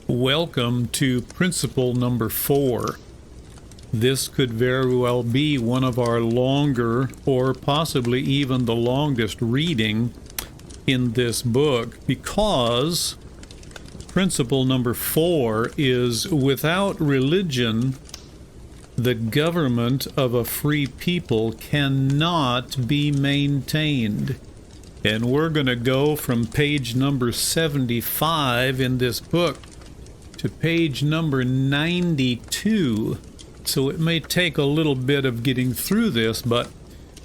Welcome to principle number 4. This could very well be one of our longer, or possibly even the longest reading in this book, because principle number 4 is, without religion, the government of a free people cannot be maintained. And we're going to go from page number 75 in this book to page number 92. So it may take a little bit of getting through this, but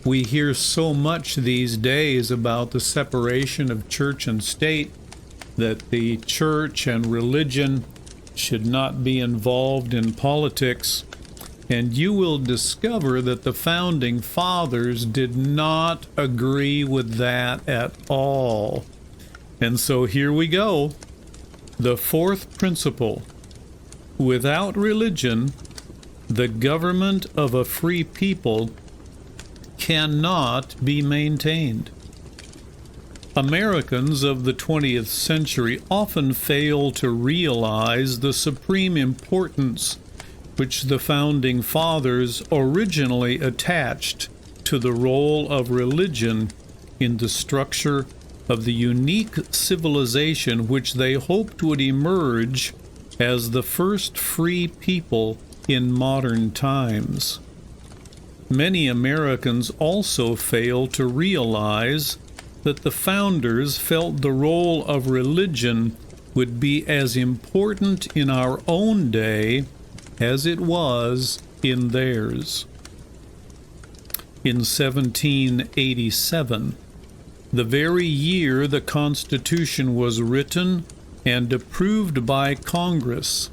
we hear so much these days about the separation of church and state, that the church and religion should not be involved in politics. And you will discover that the founding fathers did not agree with that at all. And so here we go. The fourth principle: without religion, the government of a free people cannot be maintained. Americans of the 20th century often fail to realize the supreme importance which the founding fathers originally attached to the role of religion in the structure of the unique civilization which they hoped would emerge as the first free people in modern times. Many Americans also fail to realize that the founders felt the role of religion would be as important in our own day as it was in theirs. In 1787, the very year the Constitution was written and approved by Congress,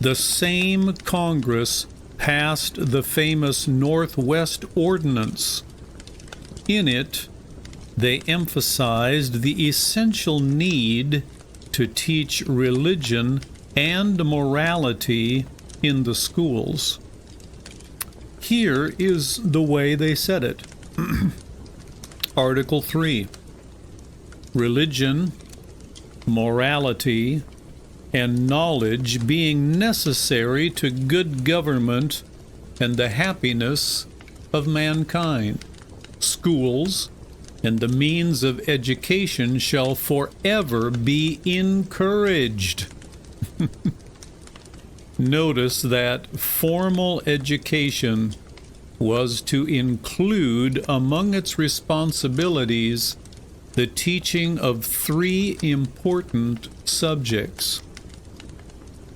the same Congress passed the famous Northwest Ordinance. In it, they emphasized the essential need to teach religion and morality in the schools. Here is the way they said it. Article 3. Religion, morality, and knowledge being necessary to good government and the happiness of mankind, schools and the means of education shall forever be encouraged. Notice that formal education was to include among its responsibilities the teaching of 3 important subjects.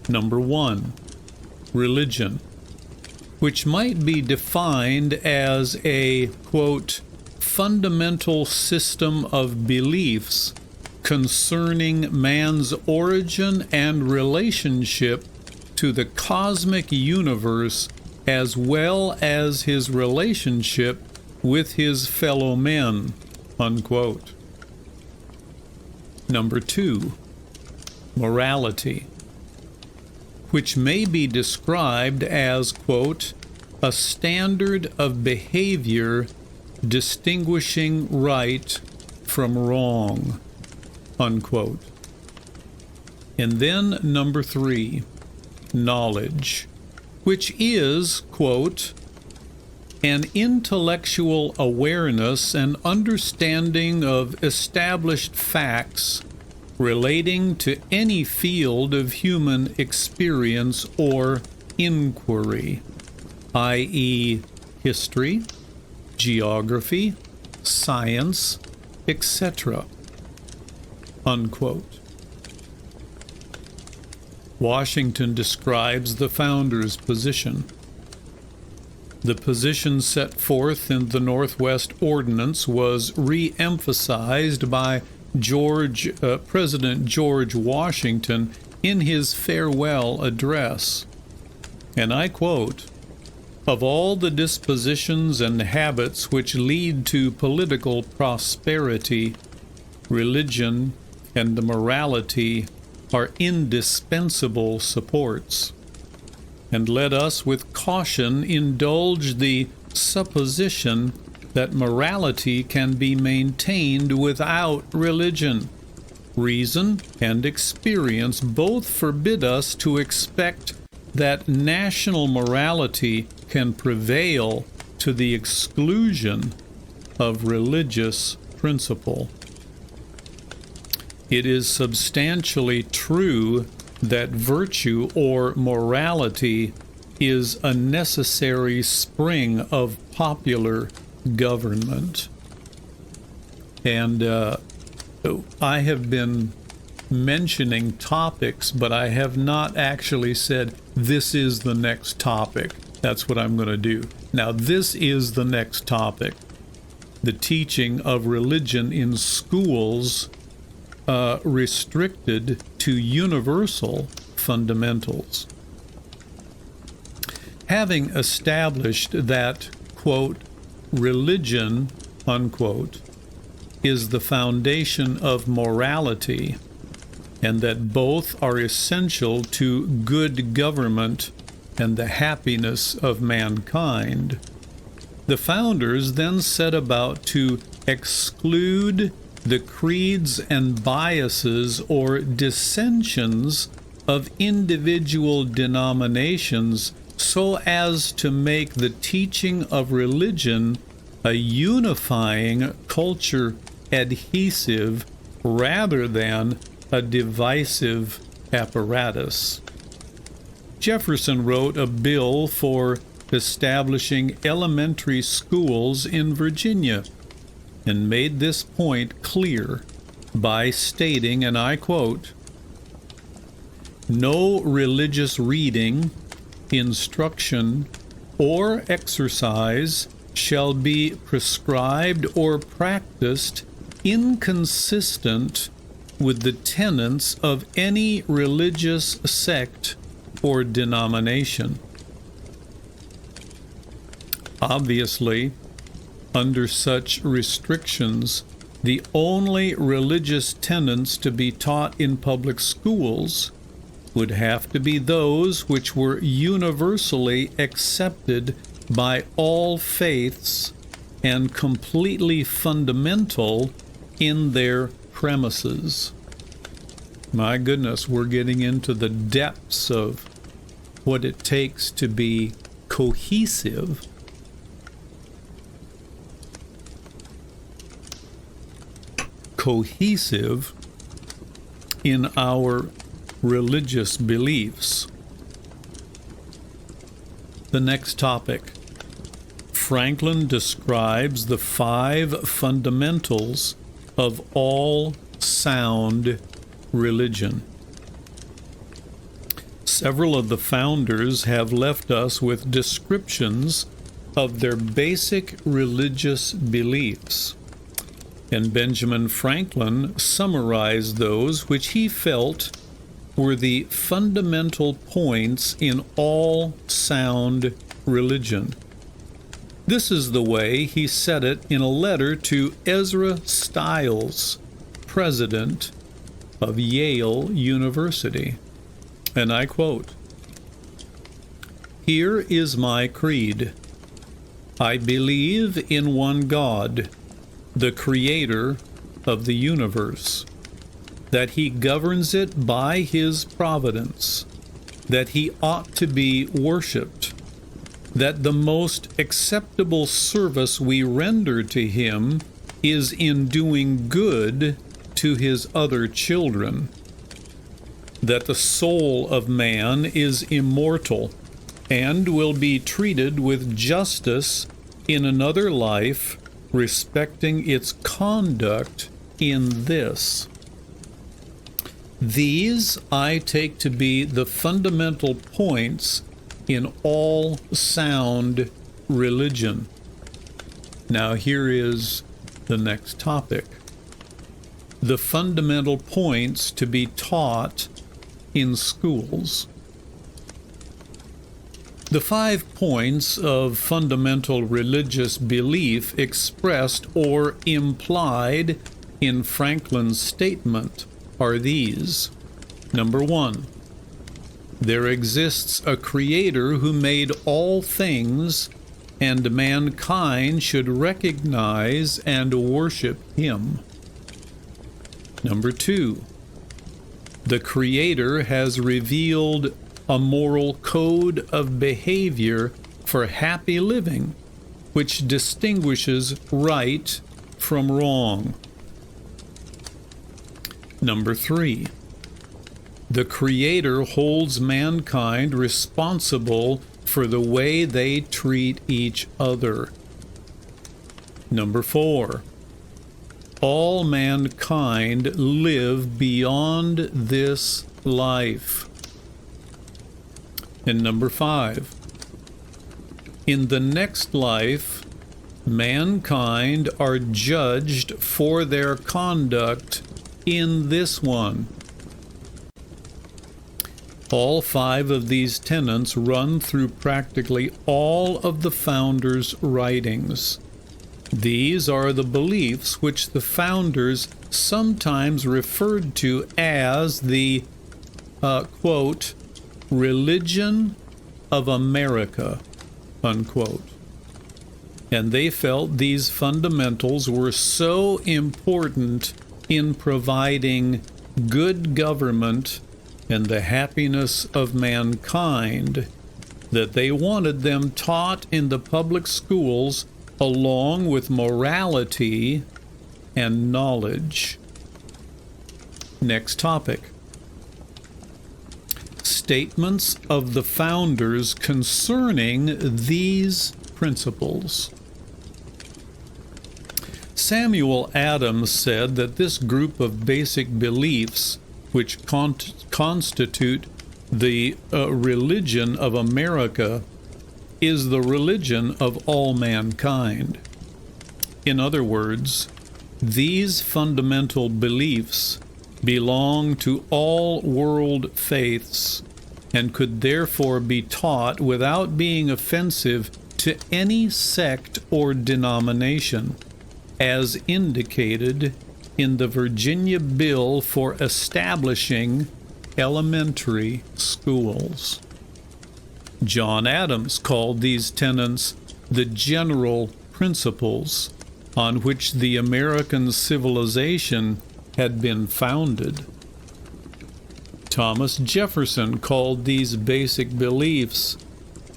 Number 1, religion, which might be defined as a, quote, fundamental system of beliefs concerning man's origin and relationship to the cosmic universe, as well as his relationship with his fellow men, unquote. Number 2, morality, which may be described as, quote, a standard of behavior distinguishing right from wrong, unquote. And then number 3, knowledge, which is, quote, an intellectual awareness and understanding of established facts relating to any field of human experience or inquiry, i.e., history, geography, science, etc., unquote. Washington describes the founders' position. The position set forth in the Northwest Ordinance was re-emphasized by President George Washington in his farewell address. And I quote, "Of all the dispositions and habits which lead to political prosperity, religion and the morality are indispensable supports. And let us with caution indulge the supposition that morality can be maintained without religion, Reason and experience both forbid us to expect that national morality can prevail to the exclusion of religious principle. It is substantially true that virtue or morality is a necessary spring of popular government. And I have been mentioning topics, but I have not actually said this is the next topic. That's what I'm going to do. Now, this is the next topic. The teaching of religion in schools restricted to universal fundamentals. Having established that, quote, religion, unquote, is the foundation of morality, and that both are essential to good government and the happiness of mankind, the founders then set about to exclude the creeds and biases or dissensions of individual denominations so as to make the teaching of religion a unifying culture adhesive rather than a divisive apparatus. Jefferson wrote a bill for establishing elementary schools in Virginia and made this point clear by stating, and I quote, "No religious reading, instruction, or exercise shall be prescribed or practiced inconsistent with the tenets of any religious sect or denomination." Obviously, under such restrictions, the only religious tenets to be taught in public schools would have to be those which were universally accepted by all faiths and completely fundamental in their premises. My goodness, we're getting into the depths of what it takes to be cohesive. Cohesive in our religious beliefs. The next topic. Franklin describes the 5 fundamentals of all sound religion. Several of the founders have left us with descriptions of their basic religious beliefs, and Benjamin Franklin summarized those which he felt were the fundamental points in all sound religion. This is the way he said it in a letter to Ezra Stiles, president of Yale University. And I quote, "Here is my creed. I believe in one God, the creator of the universe, that he governs it by his providence, that he ought to be worshipped, that the most acceptable service we render to him is in doing good to his other children, that the soul of man is immortal and will be treated with justice in another life, respecting its conduct in this. These I take to be the fundamental points in all sound religion." Now here is the next topic. The fundamental points to be taught in schools. The 5 points of fundamental religious belief expressed or implied in Franklin's statement are these. Number 1, there exists a creator who made all things, and mankind should recognize and worship him. Number 2, the Creator has revealed a moral code of behavior for happy living, which distinguishes right from wrong. Number 3, the Creator holds mankind responsible for the way they treat each other. Number 4, all mankind live beyond this life. And number 5, in the next life, mankind are judged for their conduct in this one. All 5 of these tenets run through practically all of the founders' writings. These are the beliefs which the founders sometimes referred to as the, quote, religion of America, unquote. And they felt these fundamentals were so important in providing good government and the happiness of mankind that they wanted them taught in the public schools along with morality and knowledge. Next topic. Statements of the founders concerning these principles. Samuel Adams said that this group of basic beliefs, which constitute the religion of America, is the religion of all mankind. In other words, these fundamental beliefs belong to all world faiths and could therefore be taught without being offensive to any sect or denomination, as indicated in the Virginia Bill for establishing elementary schools. John Adams called these tenets the general principles on which the American civilization had been founded. Thomas Jefferson called these basic beliefs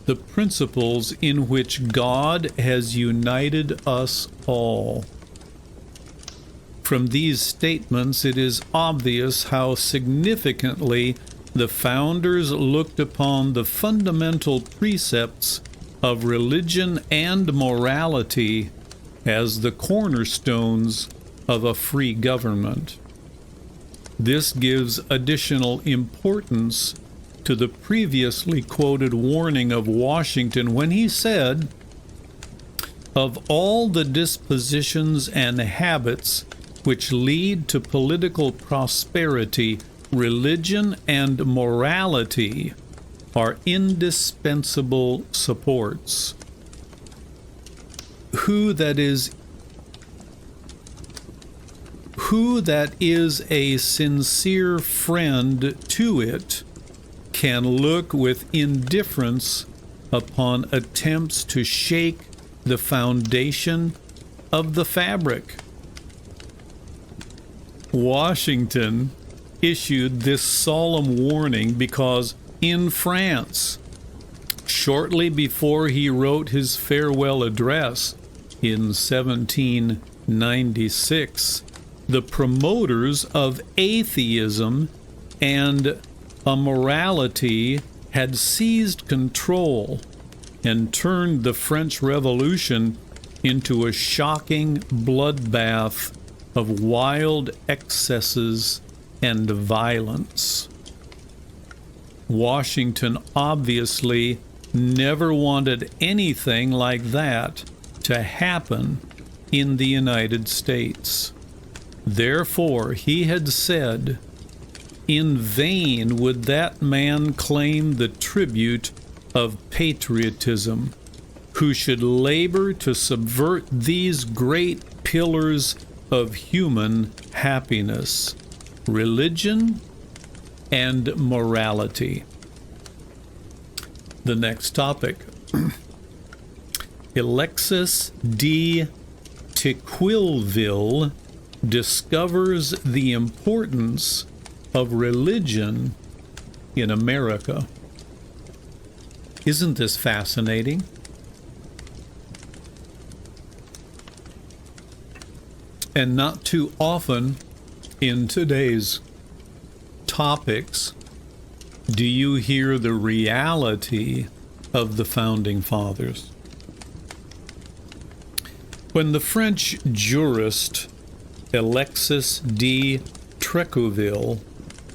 the principles in which God has united us all. From these statements, it is obvious how significantly the founders looked upon the fundamental precepts of religion and morality as the cornerstones of a free government. This gives additional importance to the previously quoted warning of Washington when he said, "Of all the dispositions and habits which lead to political prosperity, religion and morality are indispensable supports. Who that is a sincere friend to it can look with indifference upon attempts to shake the foundation of the fabric." Washington issued this solemn warning because in France, shortly before he wrote his farewell address in 1796, the promoters of atheism and immorality had seized control and turned the French Revolution into a shocking bloodbath of wild excesses and violence. Washington obviously never wanted anything like that to happen in the United States. Therefore, he had said, "In vain would that man claim the tribute of patriotism, who should labor to subvert these great pillars of human happiness, religion and morality." The next topic. Alexis de Tocqueville discovers the importance of religion in America. Isn't this fascinating? And not too often in today's topics do you hear the reality of the Founding Fathers. When the French jurist Alexis de Tocqueville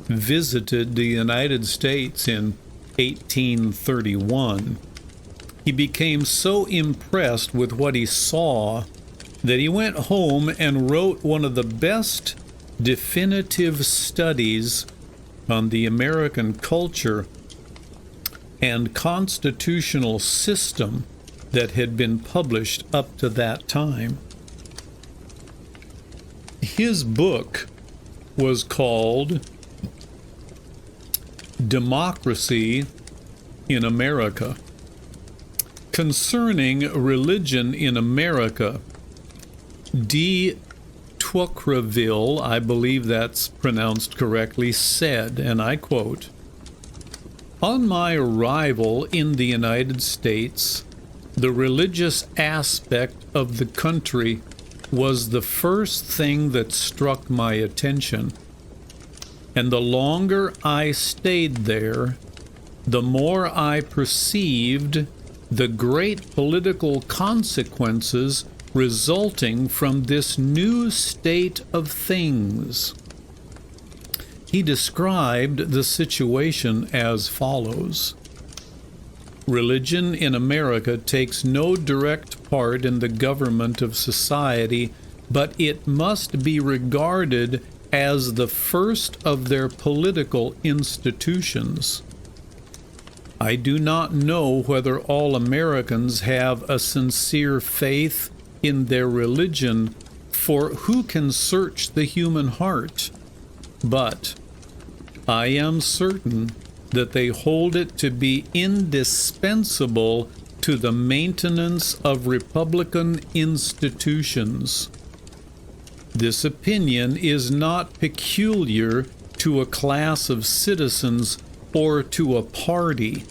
visited the United States in 1831, he became so impressed with what he saw that he went home and wrote one of the best definitive studies on the American culture and constitutional system that had been published up to that time. His book was called Democracy in America. Concerning religion in America, de Tocqueville, I believe that's pronounced correctly, said, and I quote, "On my arrival in the United States, the religious aspect of the country was the first thing that struck my attention. And the longer I stayed there, the more I perceived the great political consequences resulting from this new state of things." He described the situation as follows: "Religion in America takes no direct part in the government of society, but it must be regarded as the first of their political institutions. I do not know whether all Americans have a sincere faith in their religion, for who can search the human heart? But I am certain that they hold it to be indispensable to the maintenance of republican institutions. This opinion is not peculiar to a class of citizens or to a party,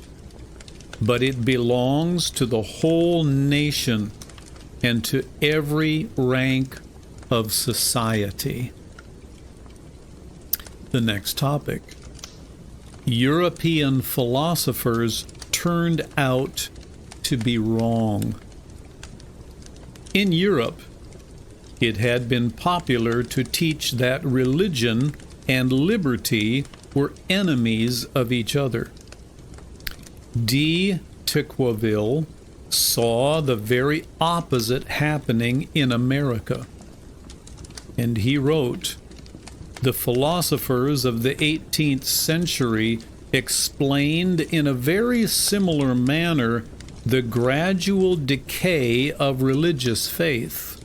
but it belongs to the whole nation and to every rank of society." The next topic: European philosophers turned out to be wrong. In Europe, it had been popular to teach that religion and liberty were enemies of each other. De Tocqueville saw the very opposite happening in America, and he wrote, "The philosophers of the 18th century explained in a very similar manner the gradual decay of religious faith.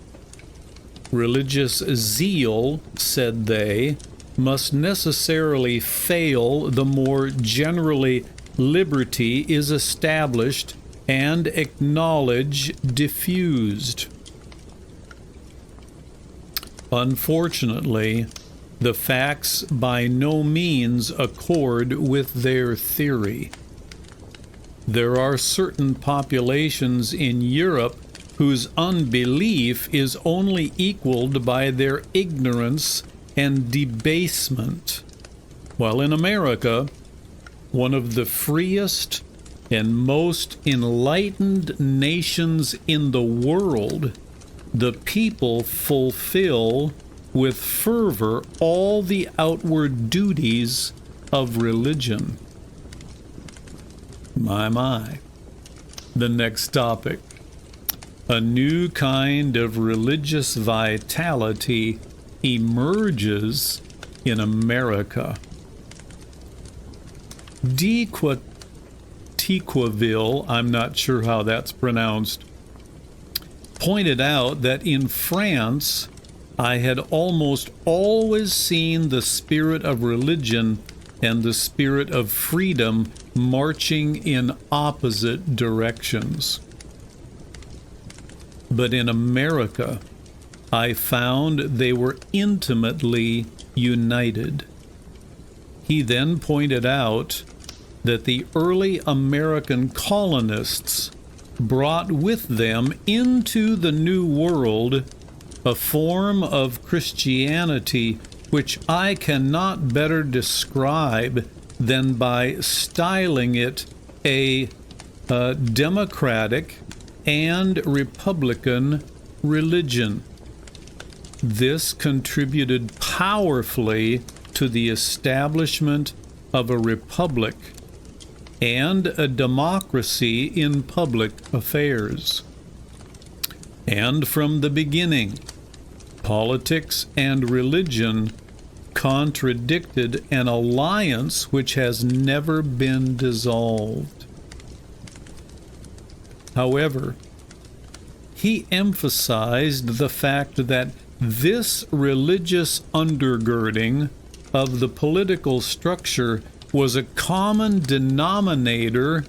Religious zeal, said they, must necessarily fail the more generally liberty is established and acknowledge diffused. Unfortunately, the facts by no means accord with their theory. There are certain populations in Europe whose unbelief is only equaled by their ignorance and debasement, while in America, one of the freest and most enlightened nations in the world, the people fulfill with fervor all the outward duties of religion." My. The next topic: a new kind of religious vitality emerges in America. De Tocqueville, I'm not sure how that's pronounced, pointed out that in France, I had almost always seen the spirit of religion and the spirit of freedom marching in opposite directions. But in America, I found they were intimately united. He then pointed out that the early American colonists brought with them into the New World a form of Christianity which I cannot better describe than by styling it a democratic and republican religion. This contributed powerfully to the establishment of a republic and a democracy in public affairs. And from the beginning, politics and religion contradicted an alliance which has never been dissolved. However, he emphasized the fact that this religious undergirding of the political structure was a common denominator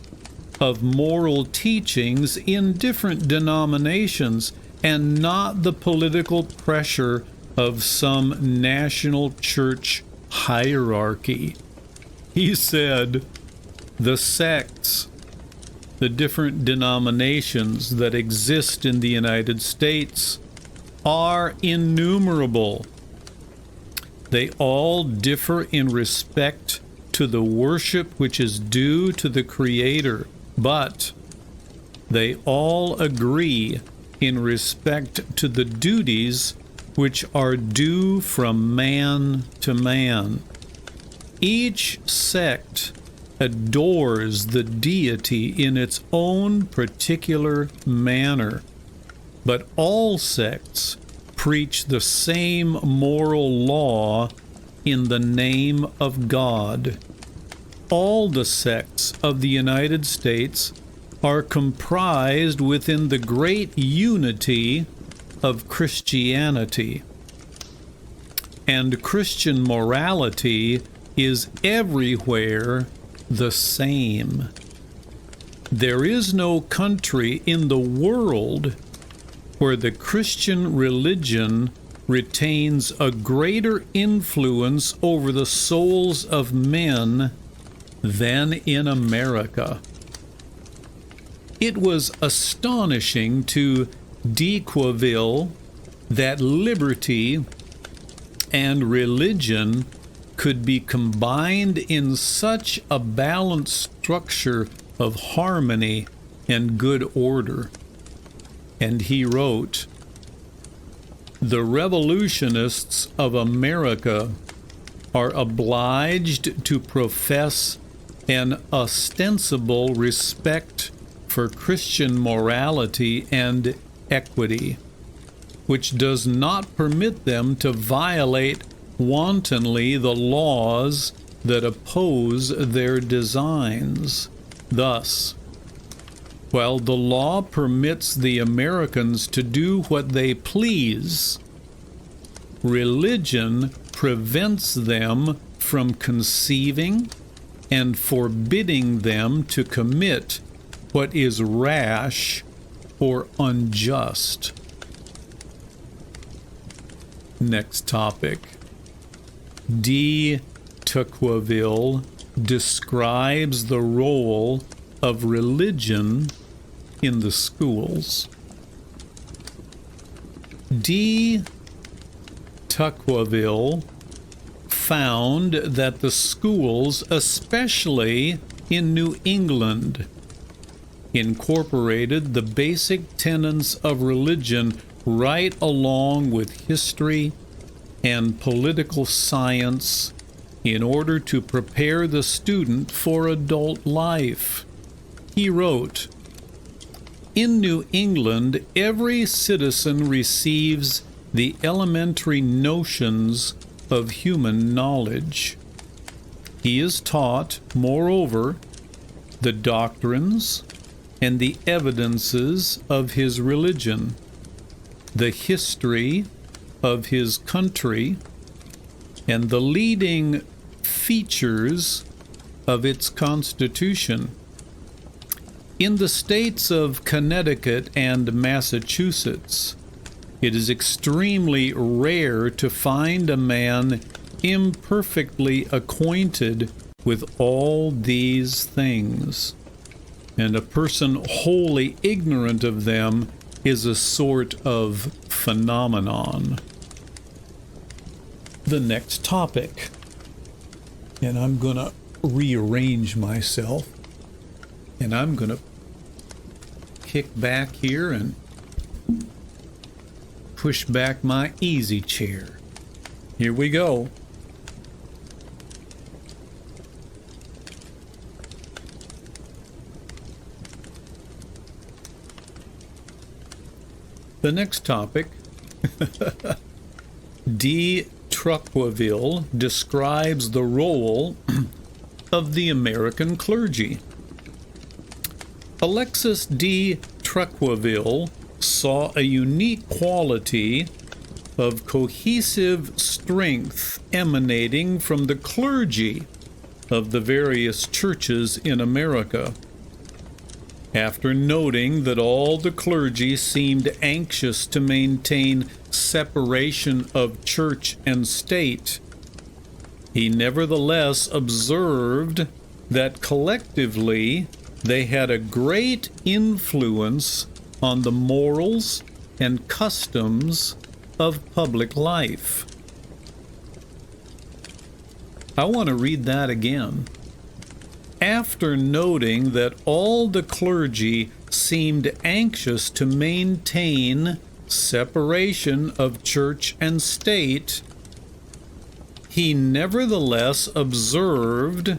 of moral teachings in different denominations, and not the political pressure of some national church hierarchy. He said, the sects, the different denominations that exist in the United States, are innumerable. They all differ in respect to the worship which is due to the Creator, but they all agree in respect to the duties which are due from man to man. Each sect adores the deity in its own particular manner, but all sects preach the same moral law in the name of God. All the sects of the United States are comprised within the great unity of Christianity. And Christian morality is everywhere the same. There is no country in the world where the Christian religion retains a greater influence over the souls of men than in America. It was astonishing to de Queville that liberty and religion could be combined in such a balanced structure of harmony and good order. And he wrote, "The revolutionists of America are obliged to profess an ostensible respect for Christian morality and equity, which does not permit them to violate wantonly the laws that oppose their designs. Thus, while the law permits the Americans to do what they please, religion prevents them from conceiving and forbidding them to commit what is rash or unjust." Next topic. De Tocqueville describes the role of religion in the schools. De Tocqueville found that the schools, especially in New England, incorporated the basic tenets of religion right along with history and political science in order to prepare the student for adult life. He wrote, "In New England, every citizen receives the elementary notions of human knowledge. He is taught, moreover, the doctrines and the evidences of his religion, the history of his country, and the leading features of its constitution. In the states of Connecticut and Massachusetts, It is extremely rare to find a man imperfectly acquainted with all these things, and a person wholly ignorant of them is a sort of phenomenon. The next topic, and I'm going to rearrange myself, and I'm going to kick back here and push back my easy chair. Here we go. The next topic, de Tocqueville describes the role of the American clergy. Alexis de Tocqueville saw a unique quality of cohesive strength emanating from the clergy of the various churches in America. After noting that all the clergy seemed anxious to maintain separation of church and state, he nevertheless observed that collectively they had a great influence on the morals and customs of public life. I want to read that again. After noting that all the clergy seemed anxious to maintain separation of church and state, he nevertheless observed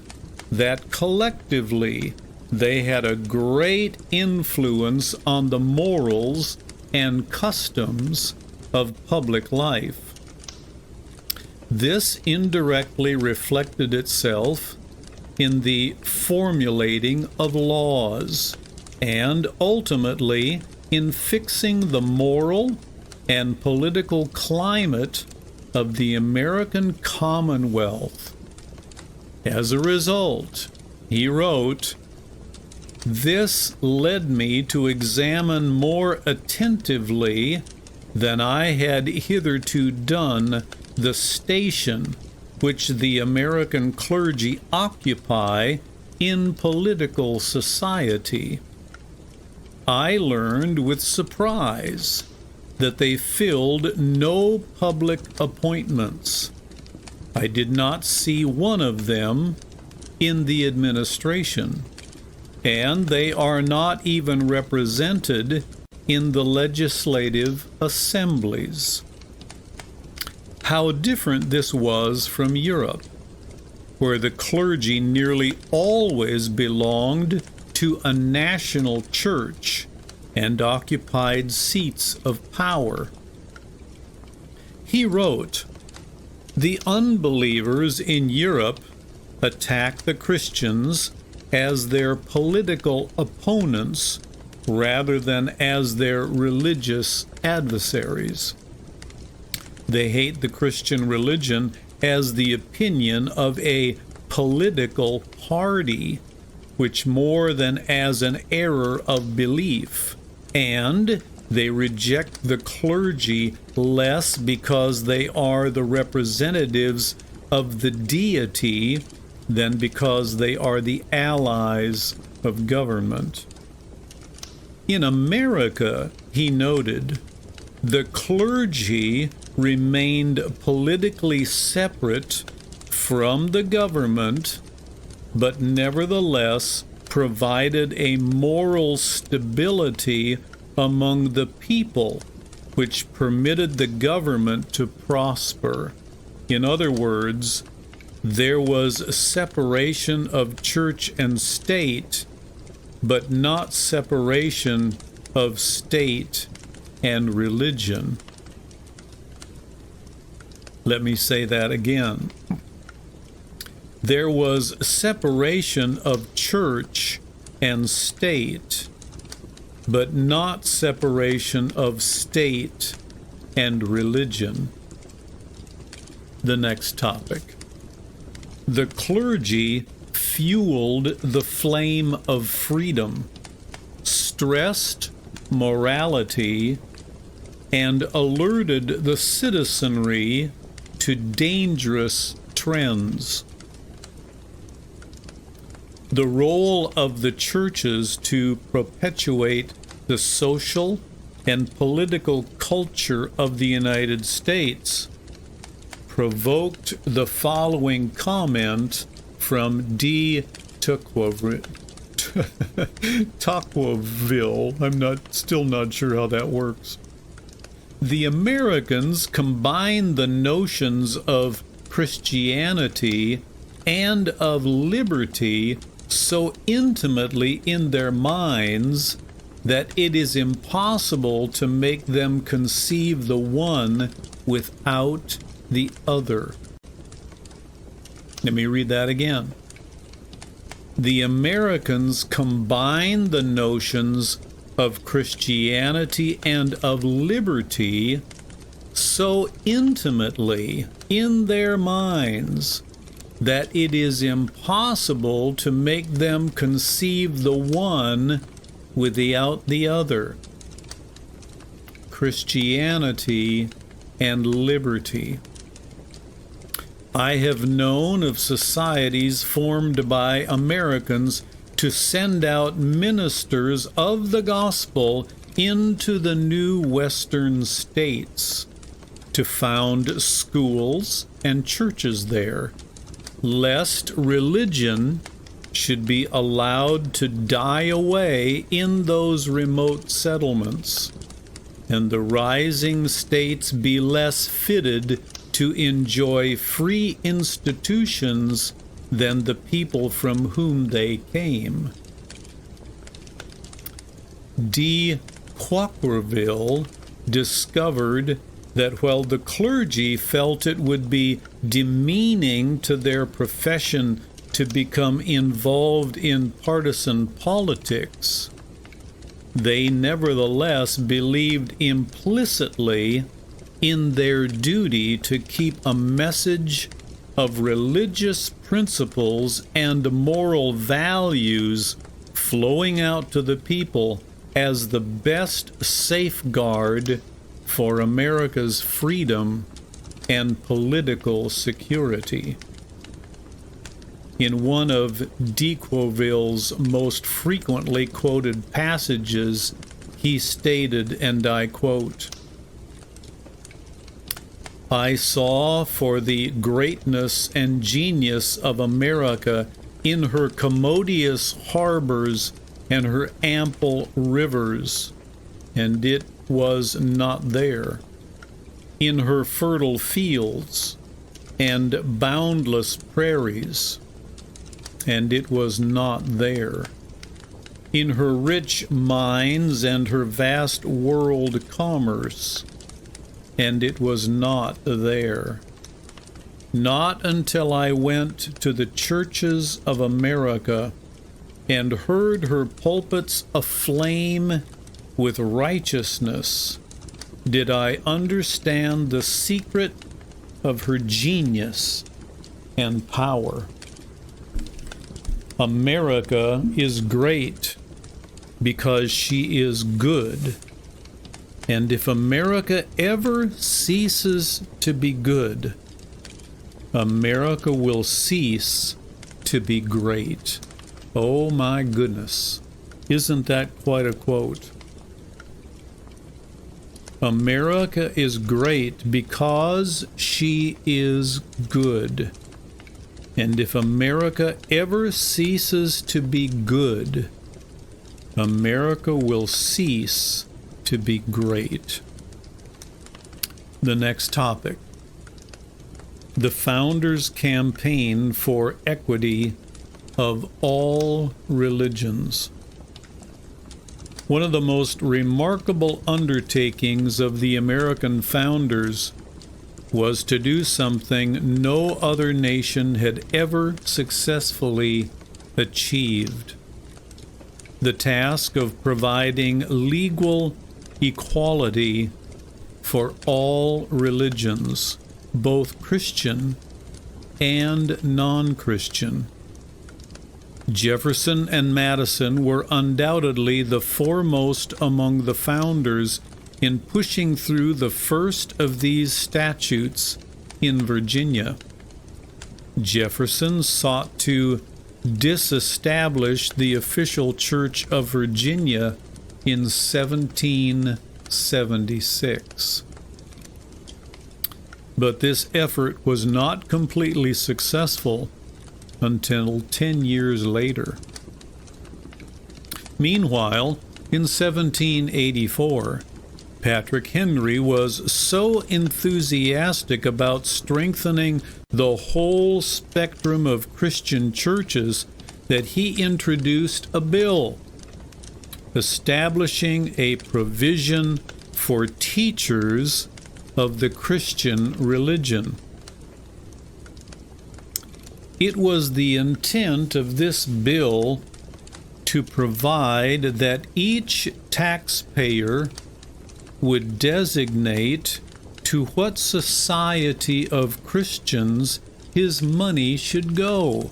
that collectively they had a great influence on the morals and customs of public life. This indirectly reflected itself in the formulating of laws, and ultimately in fixing the moral and political climate of the American Commonwealth. As a result, he wrote, "This led me to examine more attentively than I had hitherto done the station which the American clergy occupy in political society. I learned with surprise that they filled no public appointments. I did not see one of them in the administration, and they are not even represented in the legislative assemblies." How different this was from Europe, where the clergy nearly always belonged to a national church and occupied seats of power. He wrote, "The unbelievers in Europe attack the Christians as their political opponents rather than as their religious adversaries. They hate the Christian religion as the opinion of a political party, which more than as an error of belief, and they reject the clergy less because they are the representatives of the deity than because they are the allies of government." In America, he noted, the clergy remained politically separate from the government, but nevertheless provided a moral stability among the people which permitted the government to prosper. In other words, there was separation of church and state, but not separation of state and religion. Let me say that again. There was separation of church and state, but not separation of state and religion. The next topic. The clergy fueled the flame of freedom, stressed morality, and alerted the citizenry to dangerous trends. The role of the churches to perpetuate the social and political culture of the United States provoked the following comment from D. Tocqueville. I'm still not sure how that works. The Americans combine the notions of Christianity and of liberty so intimately in their minds that it is impossible to make them conceive the one without the other. Let me read that again. The Americans combine the notions of Christianity and of liberty so intimately in their minds that it is impossible to make them conceive the one without the other. Christianity and liberty. I have known of societies formed by Americans to send out ministers of the gospel into the new Western states to found schools and churches there, lest religion should be allowed to die away in those remote settlements, and the rising states be less fitted to enjoy free institutions than the people from whom they came. D. Tocqueville discovered that while the clergy felt it would be demeaning to their profession to become involved in partisan politics, they nevertheless believed implicitly in their duty to keep a message of religious principles and moral values flowing out to the people as the best safeguard for America's freedom and political security. In one of de Tocqueville's most frequently quoted passages, he stated, and I quote, "I saw for the greatness and genius of America in her commodious harbors and her ample rivers, and it was not there, in her fertile fields and boundless prairies, and it was not there, in her rich mines and her vast world commerce, and it was not there. Not until I went to the churches of America and heard her pulpits aflame with righteousness did I understand the secret of her genius and power." America is great because she is good. And if America ever ceases to be good, America will cease to be great. Oh my goodness. Isn't that quite a quote? America is great because she is good. And if America ever ceases to be good, America will cease to be great. The next topic. The Founders' Campaign for Equity of All Religions. One of the most remarkable undertakings of the American founders was to do something no other nation had ever successfully achieved. The task of providing legal equality for all religions, both Christian and non-Christian. Jefferson and Madison were undoubtedly the foremost among the founders in pushing through the first of these statutes in Virginia. Jefferson sought to disestablish the official Church of Virginia in 1776. But this effort was not completely successful until 10 years later. Meanwhile, in 1784, Patrick Henry was so enthusiastic about strengthening the whole spectrum of Christian churches that he introduced a bill establishing a provision for teachers of the Christian religion. It was the intent of this bill to provide that each taxpayer would designate to what society of Christians his money should go.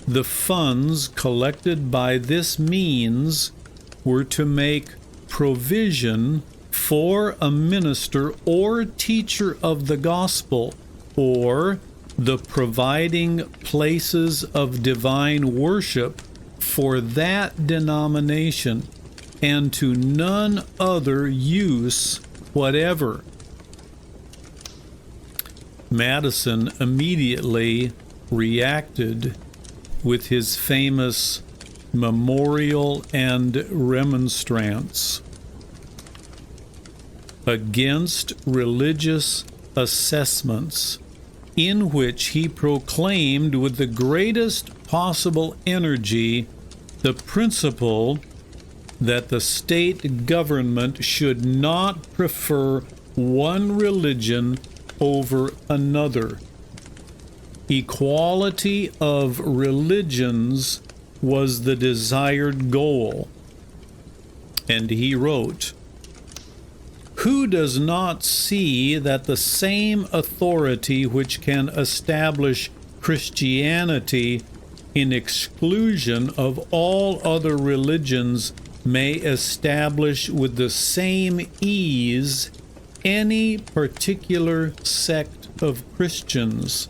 The funds collected by this means were to make provision for a minister or teacher of the gospel, or the providing places of divine worship for that denomination, and to none other use whatever. Madison immediately reacted with his famous memorial and remonstrance against religious assessments, in which he proclaimed with the greatest possible energy the principle that the state government should not prefer one religion over another. Equality of religions was the desired goal. And he wrote, "Who does not see that the same authority which can establish Christianity in exclusion of all other religions may establish with the same ease any particular sect of Christians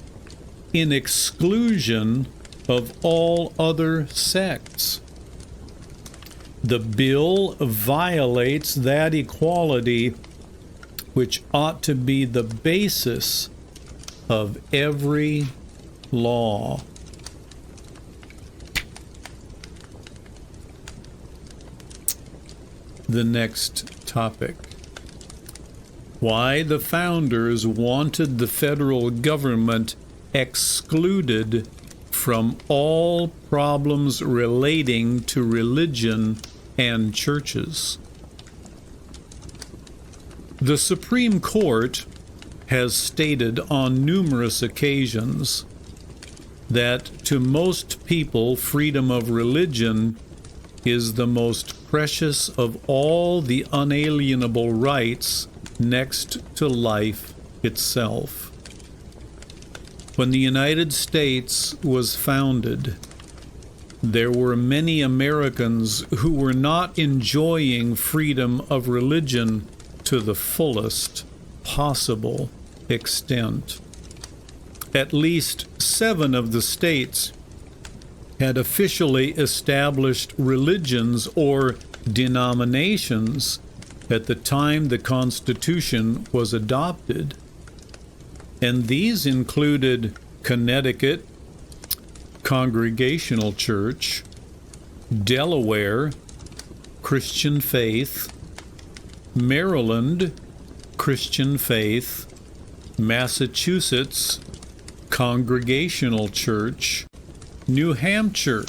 in exclusion of all other sects? The bill violates that equality which ought to be the basis of every law." The next topic: why the founders wanted the federal government excluded from all problems relating to religion and churches. The Supreme Court has stated on numerous occasions that to most people freedom of religion is the most precious of all the unalienable rights next to life itself. When the United States was founded, there were many Americans who were not enjoying freedom of religion to the fullest possible extent. At least 7 of the states had officially established religions or denominations at the time the Constitution was adopted. And these included Connecticut, Congregational Church; Delaware, Christian Faith; Maryland, Christian Faith; Massachusetts, Congregational Church; New Hampshire,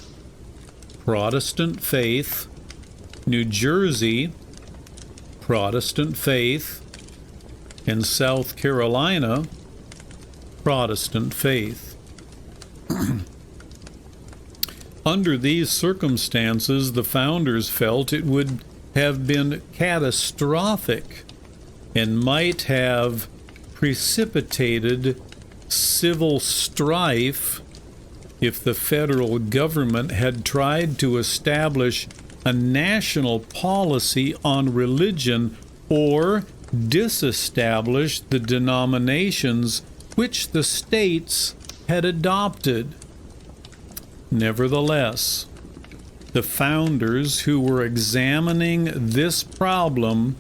Protestant Faith; New Jersey, Protestant Faith; and South Carolina, Protestant Faith. Under these circumstances, the founders felt it would have been catastrophic and might have precipitated civil strife if the federal government had tried to establish a national policy on religion or disestablish the denominations which the states had adopted. Nevertheless, the founders who were examining this problem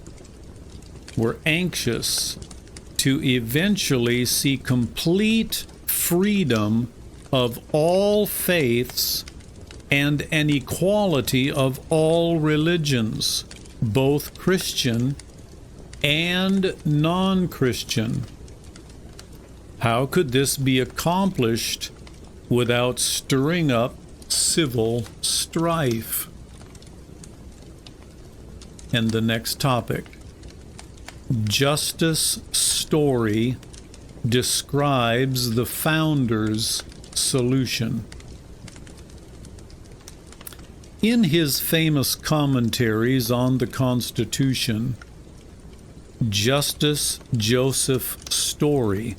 were anxious to eventually see complete freedom of all faiths and an equality of all religions, both Christian and non-Christian. How could this be accomplished without stirring up civil strife? And the next topic. Justice Story describes the founders' solution. In his famous commentaries on the Constitution, Justice Joseph Story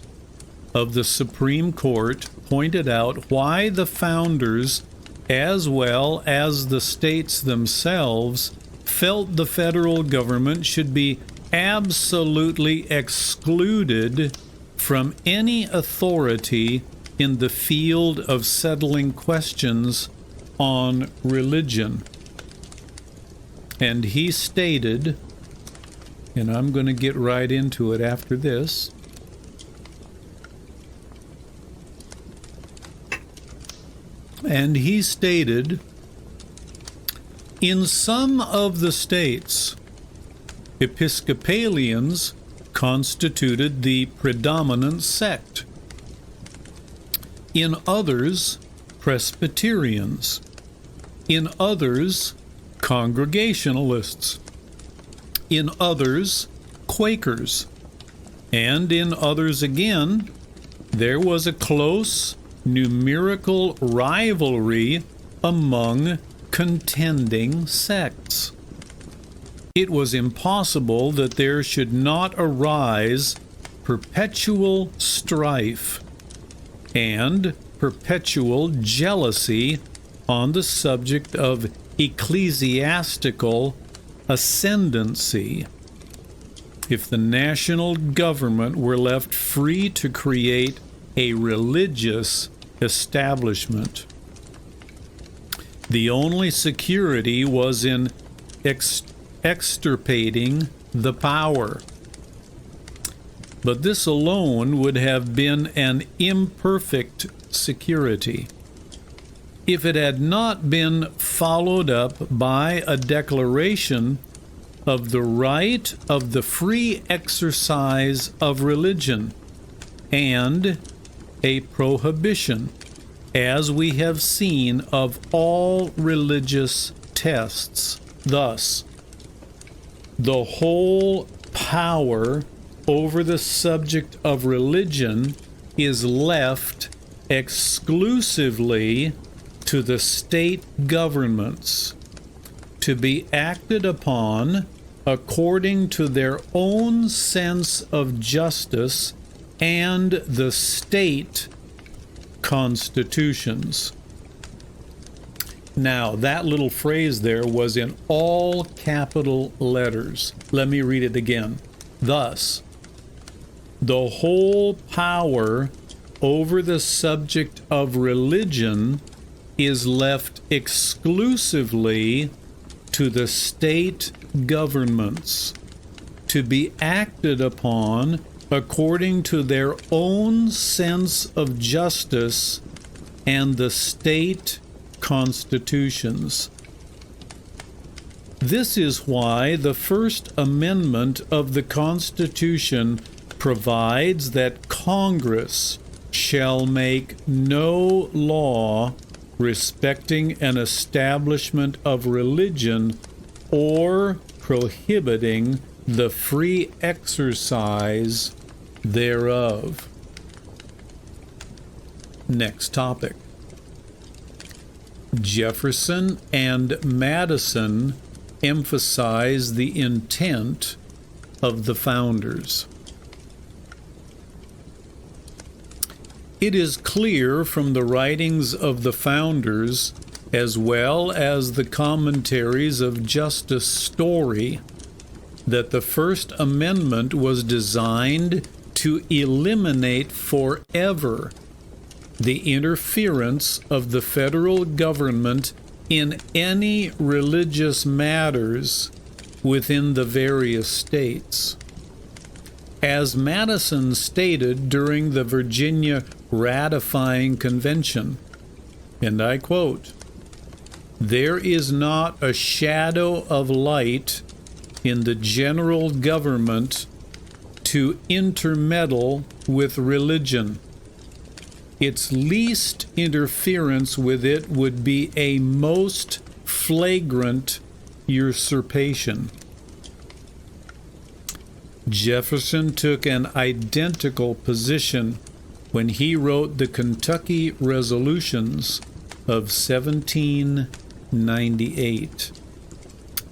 of the Supreme Court pointed out why the founders, as well as the states themselves, felt the federal government should be absolutely excluded from any authority in the field of settling questions on religion. And he stated, and I'm going to get right into it after this, and he stated, in some of the states, Episcopalians constituted the predominant sect. In others, Presbyterians. In others, Congregationalists. In others, Quakers. And in others again, there was a close numerical rivalry among contending sects. It was impossible that there should not arise perpetual strife and perpetual jealousy on the subject of ecclesiastical ascendancy if the national government were left free to create a religious establishment. The only security was in extirpating the power. But this alone would have been an imperfect security if it had not been followed up by a declaration of the right of the free exercise of religion and a prohibition, as we have seen, of all religious tests. Thus, the whole power over the subject of religion is left exclusively to the state governments, to be acted upon according to their own sense of justice and the state constitutions. Now, that little phrase there was in all capital letters. Let me read it again. Thus, the whole power over the subject of religion is left exclusively to the state governments, to be acted upon according to their own sense of justice and the state constitutions. This is why the First Amendment of the Constitution provides that Congress shall make no law respecting an establishment of religion or prohibiting the free exercise thereof. Next topic. Jefferson and Madison emphasize the intent of the founders. It is clear from the writings of the founders as well as the commentaries of Justice Story, that the First Amendment was designed to eliminate forever the interference of the federal government in any religious matters within the various states. As Madison stated during the Virginia Ratifying Convention, and I quote, "There is not a shadow of light in the general government to intermeddle with religion. Its least interference with it would be a most flagrant usurpation." Jefferson took an identical position when he wrote the Kentucky Resolutions of 1798.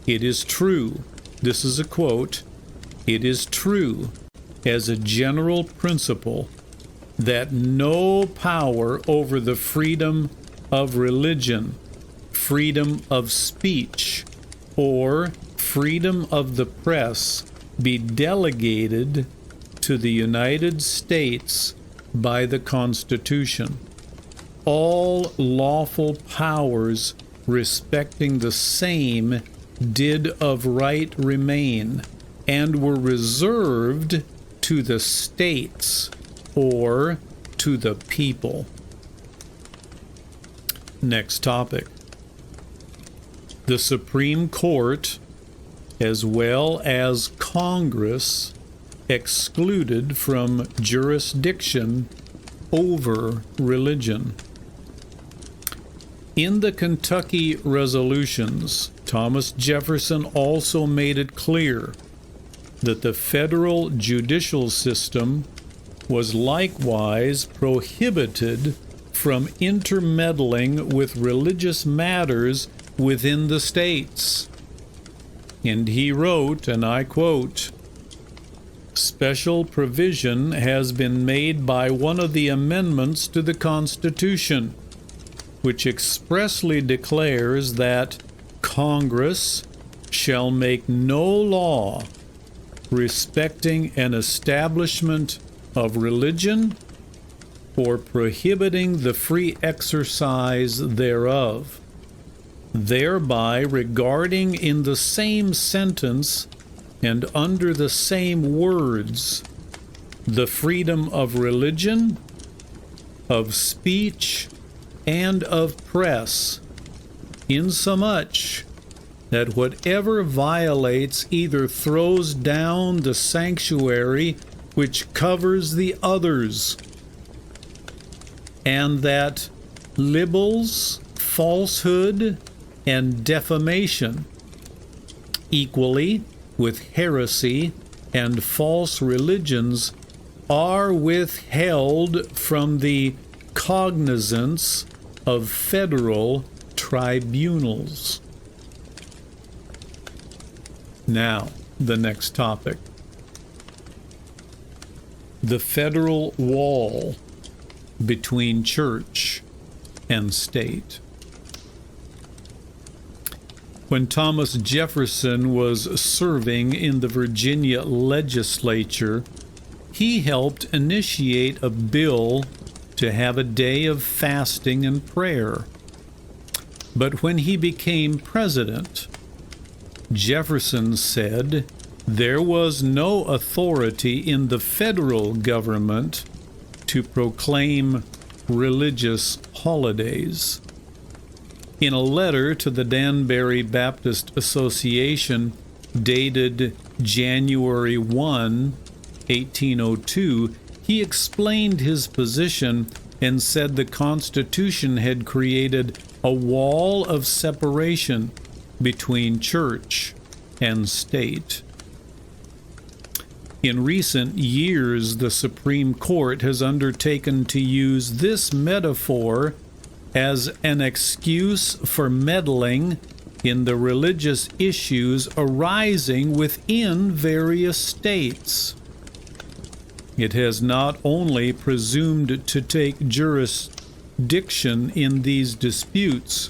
"It is true," this is a quote, "it is true as a general principle that no power over the freedom of religion, freedom of speech, or freedom of the press be delegated to the United States by the Constitution. All lawful powers respecting the same did of right remain, and were reserved to the states or to the people." Next topic. The Supreme Court, as well as Congress, excluded from jurisdiction over religion. In the Kentucky Resolutions, Thomas Jefferson also made it clear that the federal judicial system was likewise prohibited from intermeddling with religious matters within the states. And he wrote, and I quote, "Special provision has been made by one of the amendments to the Constitution, which expressly declares that Congress shall make no law respecting an establishment of religion or prohibiting the free exercise thereof, thereby regarding in the same sentence and under the same words the freedom of religion, of speech, and of press, insomuch that whatever violates either throws down the sanctuary which covers the others, and that libels, falsehood, and defamation, equally with heresy and false religions, are withheld from the cognizance of federal tribunals." Now, the next topic. The federal wall between church and state. When Thomas Jefferson was serving in the Virginia legislature, he helped initiate a bill to have a day of fasting and prayer. But when he became president, Jefferson said there was no authority in the federal government to proclaim religious holidays. In a letter to the Danbury Baptist Association dated January 1, 1802, he explained his position and said the Constitution had created a wall of separation between church and state. In recent years, the Supreme Court has undertaken to use this metaphor as an excuse for meddling in the religious issues arising within various states. It has not only presumed to take jurisdiction in these disputes,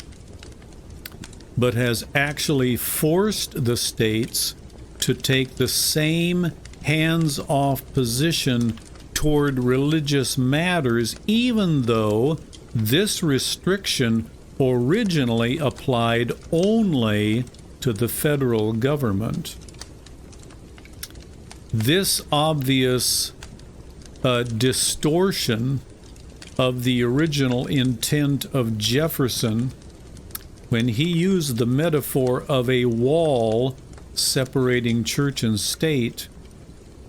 but has actually forced the states to take the same hands-off position toward religious matters, even though this restriction originally applied only to the federal government. This obvious distortion of the original intent of Jefferson, when he used the metaphor of a wall separating church and state,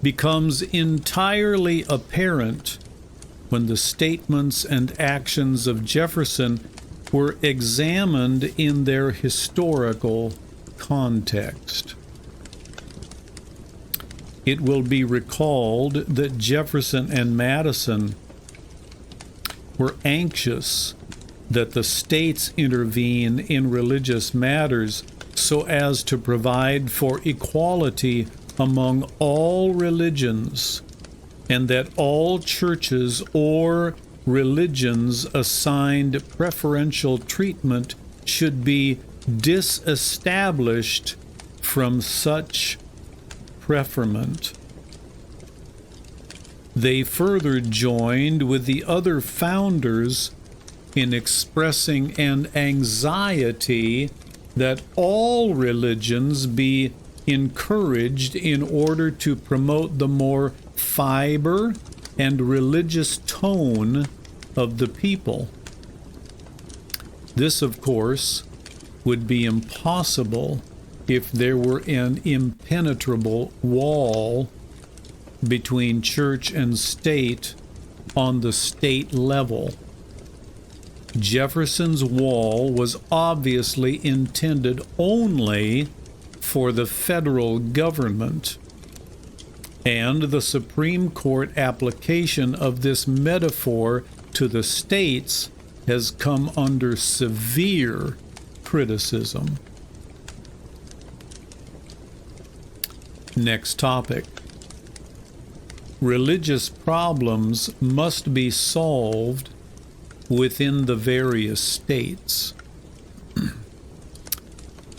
becomes entirely apparent when the statements and actions of Jefferson were examined in their historical context. It will be recalled that Jefferson and Madison were anxious that the states intervene in religious matters so as to provide for equality among all religions, and that all churches or religions assigned preferential treatment should be disestablished from such preferment. They further joined with the other founders in expressing an anxiety that all religions be encouraged in order to promote the more fiber and religious tone of the people. This, of course, would be impossible if there were an impenetrable wall between church and state on the state level. Jefferson's wall was obviously intended only for the federal government, and the Supreme Court application of this metaphor to the states has come under severe criticism. Next topic. Religious problems must be solved within the various states.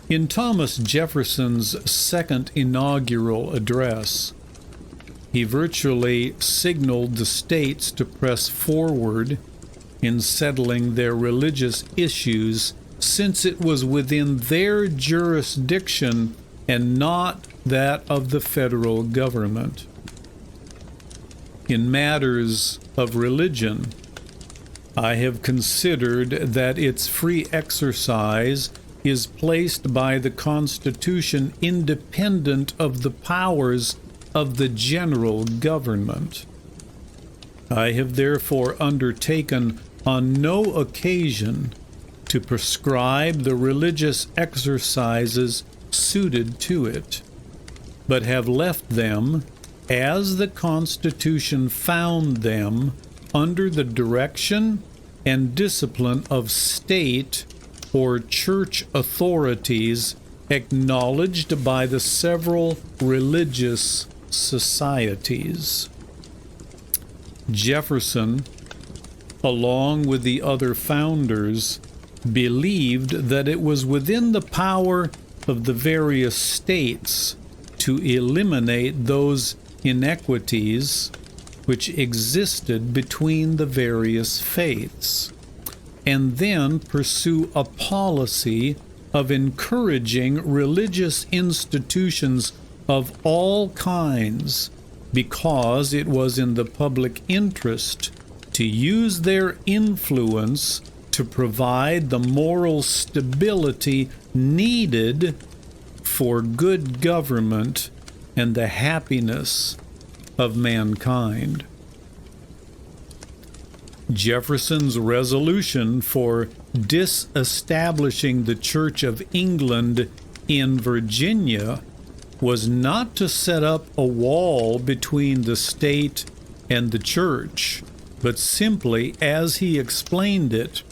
In Thomas Jefferson's second inaugural address, he virtually signaled the states to press forward in settling their religious issues, since it was within their jurisdiction and not that of the federal government. In matters of religion, I have considered that its free exercise is placed by the Constitution independent of the powers of the general government. I have therefore undertaken on no occasion to prescribe the religious exercises suited to it, but have left them, as the Constitution found them, under the direction and discipline of state or church authorities acknowledged by the several religious societies. Jefferson, along with the other founders, believed that it was within the power of the various states to eliminate those inequities which existed between the various faiths, and then pursue a policy of encouraging religious institutions of all kinds, because it was in the public interest to use their influence to provide the moral stability needed for good government and the happiness of mankind. Jefferson's resolution for disestablishing the Church of England in Virginia was not to set up a wall between the state and the church, but simply, as he explained it,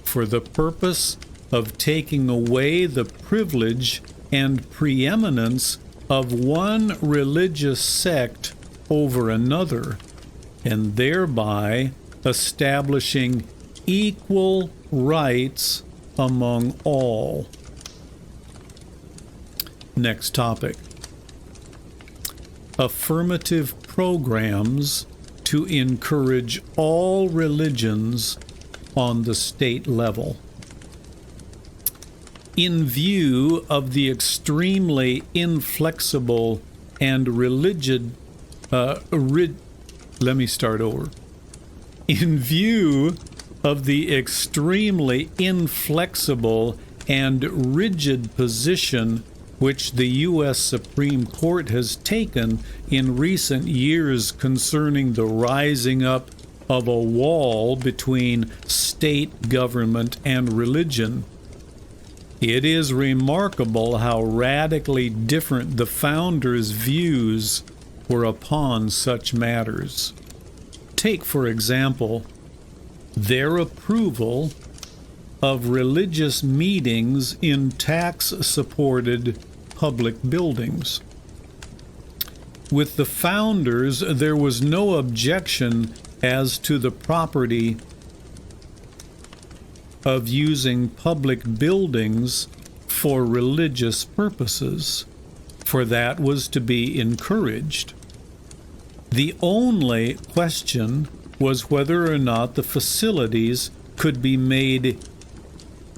for the purpose of taking away the privilege and preeminence of one religious sect over another, and thereby establishing equal rights among all. Next topic. Affirmative programs to encourage all religions on the state level. In view of the extremely inflexible and rigid, let me start over. In view of the extremely inflexible and rigid position which the U.S. Supreme Court has taken in recent years concerning the rising up of a wall between state government and religion, it is remarkable how radically different the founders' views were upon such matters. Take, for example, their approval of religious meetings in tax-supported public buildings. With the founders, there was no objection as to the property of using public buildings for religious purposes, for that was to be encouraged. The only question was whether or not the facilities could be made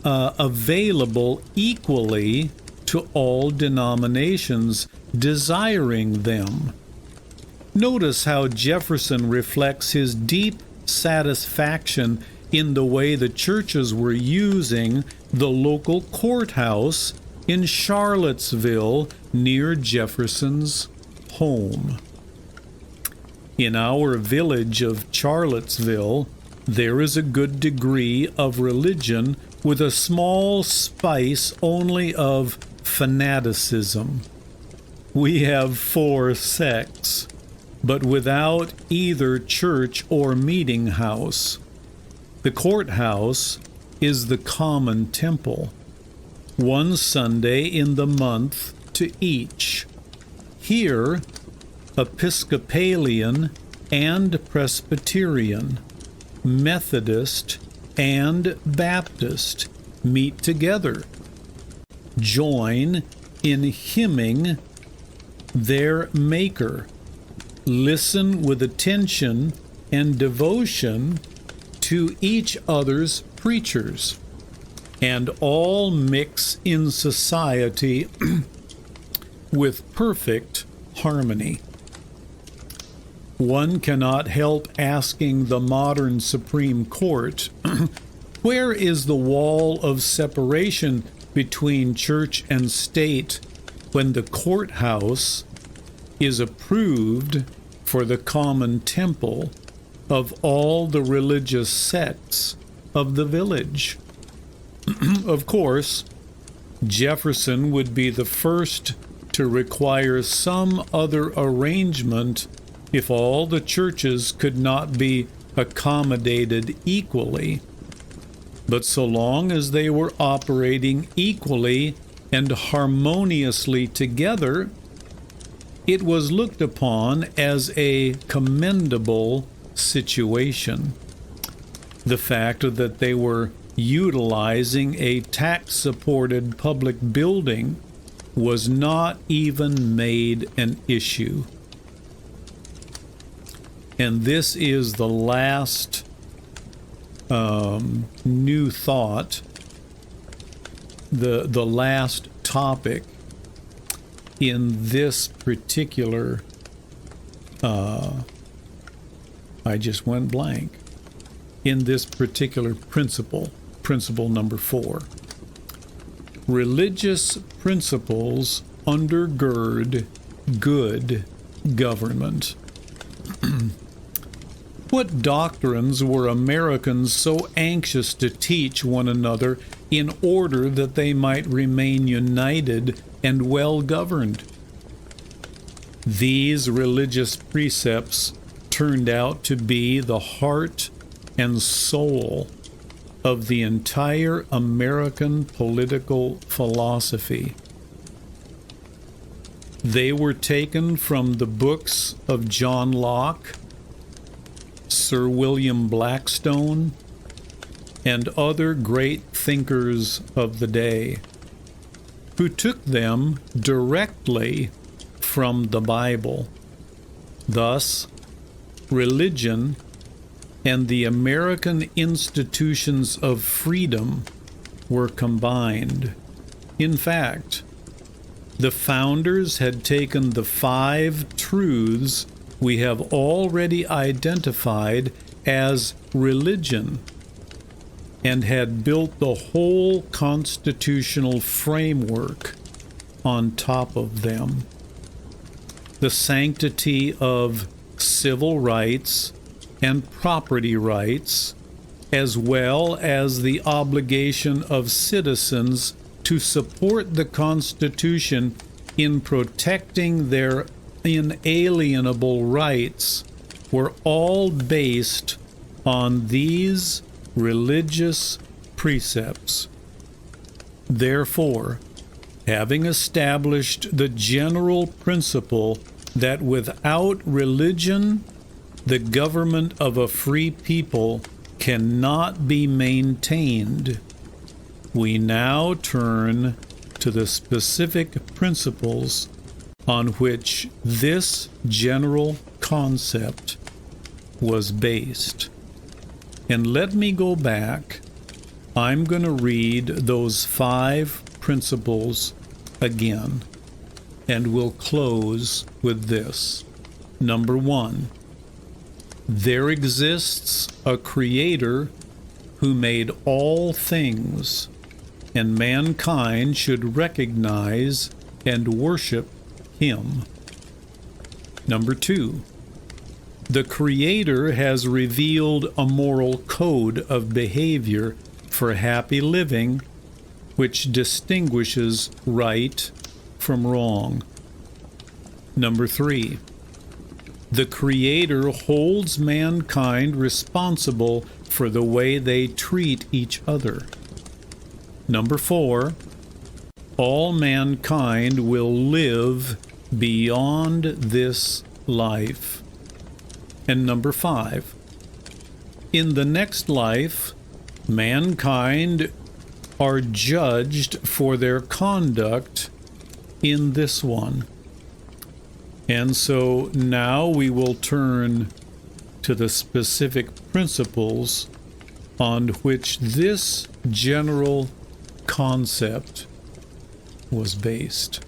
available equally to all denominations desiring them. Notice how Jefferson reflects his deep satisfaction in the way the churches were using the local courthouse in Charlottesville near Jefferson's home. In our village of Charlottesville, there is a good degree of religion with a small spice only of fanaticism. We have 4 sects, but without either church or meeting house. The courthouse is the common temple, one Sunday in the month to each. Here, Episcopalian and Presbyterian, Methodist and Baptist meet together, join in hymning their Maker, listen with attention and devotion to each other's preachers, and all mix in society with perfect harmony. One cannot help asking the modern Supreme Court, where is the wall of separation between church and state when the courthouse is approved for the common temple of all the religious sects of the village? Of course, Jefferson would be the first to require some other arrangement if all the churches could not be accommodated equally. But so long as they were operating equally and harmoniously together, it was looked upon as a commendable situation. The fact that they were utilizing a tax-supported public building was not even made an issue. And this is the last new thought, the last topic in this particular, I just went blank, in this particular principle number 4. Religious principles undergird good government. What doctrines were Americans so anxious to teach one another in order that they might remain united and well governed? These religious precepts turned out to be the heart and soul of the entire American political philosophy. They were taken from the books of John Locke, Sir William Blackstone, and other great thinkers of the day. who took them directly from the Bible. Thus, religion and the American institutions of freedom were combined. In fact, the founders had taken the 5 truths we have already identified as religion and had built the whole constitutional framework on top of them. The sanctity of civil rights and property rights, as well as the obligation of citizens to support the Constitution in protecting their inalienable rights, were all based on these religious precepts. Therefore, having established the general principle that without religion, the government of a free people cannot be maintained, we now turn to the specific principles on which this general concept was based. And let me go back. I'm going to read those 5 principles again, and we'll close with this. Number 1, there exists a creator who made all things, and mankind should recognize and worship him. Number 2, the Creator has revealed a moral code of behavior for happy living which distinguishes right from wrong. Number 3, the Creator holds mankind responsible for the way they treat each other. Number 4, all mankind will live beyond this life. And number 5, in the next life, mankind are judged for their conduct in this one. And so now we will turn to the specific principles on which this general concept was based.